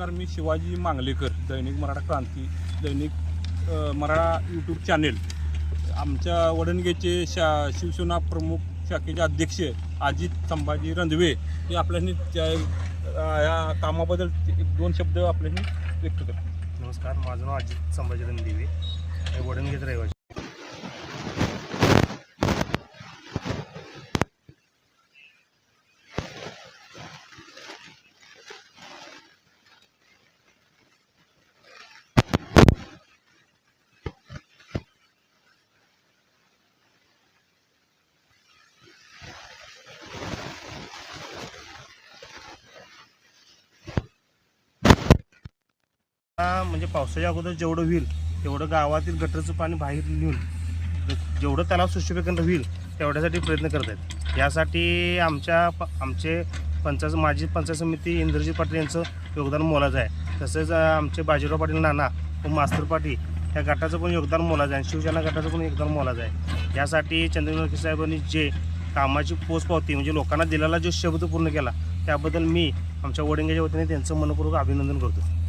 तर मी शिवाजी मांगलेकर, दैनिक मराठा क्रांती, दैनिक Maratha YouTube channel, आमच्या वडणगेचे शिवसेना प्रमुख शाखेचे अध्यक्ष अजित संभाजी रंधवे हे आपल्यानी या कामाबद्दल दोन शब्द आपल्यानी व्यक्त करतात. नमस्कार, माझं नाव अजित संभाजी रंधवे, हे वडणगेत रहिवासी. म्हणजे पावसाच्या अगोदर जेवढं होईल तेवढं गावातील गटरचं पाणी बाहेर नेऊन जेवढं तलाव सुशोभीकरण होईल तेवढ्यासाठी प्रयत्न करत आहेत. यासाठी आमचे माजी पंचायत समिती इंद्रजीत पाटील यांचं योगदान मोलाचं आहे. तसेच आमचे बाजीराव पाटील नाना व मास्तर पाटील या गटाचं पण योगदान मोलाचं आहे. शिवसेना गटाचं पण योगदान मोलाचं आहे. यासाठी चंद्रकांत साहेबांनी जे कामाची पोचपावती म्हणजे लोकांना दिलेला जो शब्द पूर्ण केला त्याबद्दल मी आमच्या वडणगेच्या वतीने त्यांचं मनपूर्वक अभिनंदन करतो.